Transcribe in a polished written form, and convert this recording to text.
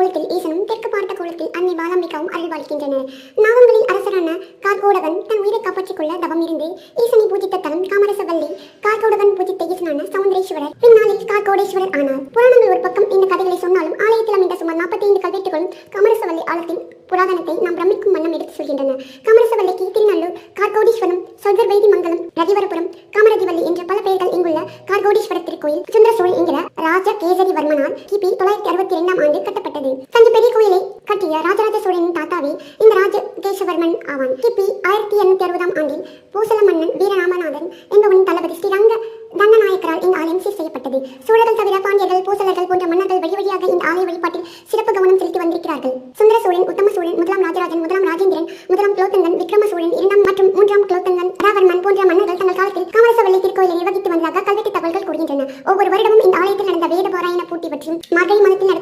கோலத்தில் ஈசனும் தெற்கு பார்த்த கோலத்தில் அன்னை பாலாம்பிகாவும் அருள்பாலிக்கின்றனர். நாகங்களின் அரசரான கார்கோடகன் தன் உயிரை காப்பாற்றிக் கொள்ள தவம் இருந்து ஈசனை பூஜித்த தலம் காமரசவல்லி. கார்கோடகன் பூஜித்த ஈசனான சவுந்தரேஸ்வரர் பின்னாளில் கார்கோடேஸ்வரர் ஆனார். புராணங்கள் ஒரு பக்கம் இந்த கதைகளை சொன்னாலும் ஆலயத்தில் அமைந்த சுமார் 45 கல்வெட்டுகளும் காமரசவல்லி ஆலயத்தின் புராதனத்தை நாம் பிரமிக்கும் வண்ணம் எடுத்து சொல்கின்றன. காமரசவல்லிக்கு திருநள்ளூர், கார்கோடீஸ்வரம், சொல்கர்வைதி மங்கலம், ரதிவரபுரம், காமரதிவல்லி என்ற பல பெயர்கள் இங்குள்ள கார்கோடீஸ்வரர் திருக்கோயில் சுந்தர சோழன் என்கிற ராஜ கேசரிவர்மனால் கிபி 962 ஆண்டு கட்டப்பட்டது. தஞ்சை பெரிய கோயிலை கட்டிய ராஜராஜ சோழனின் தாத்தாவே இந்த ராஜகேசவர்மன் ஆவான். கிபி 1260 ஆண்டில் பூசல மன்னன் வீரராமநாதன் என்பவனின் தளபதி ஸ்ரீரங்க தண்டநாயக்கரால் இந்த ஆலயம் சீர் செய்யப்பட்டது. சோழர்கள் தவிர பாண்டியர்கள், பூசலர்கள் போன்ற மன்னர்கள் வழி வழியாக இந்த ஆலய வழிபாட்டில் சிறப்பு கவனம் செலுத்தி வந்திருக்கிறார்கள். சுந்தர சோழன், உத்தம சோழன், முதலாம் ராஜராஜன், முதலாம் ராஜேந்திரன், முதலாம் குலோத்துங்கன், விக்ரம சோழன், 2ஆம் மற்றும் 3ஆம் குலோத்துங்கன், ராவர்மன் போன்ற மன்னர்கள் தங்கள் காலத்தில் காமரசவல்லி திருக்கோயிலை நிர்வகித்து வந்ததாக கல்வெட்டு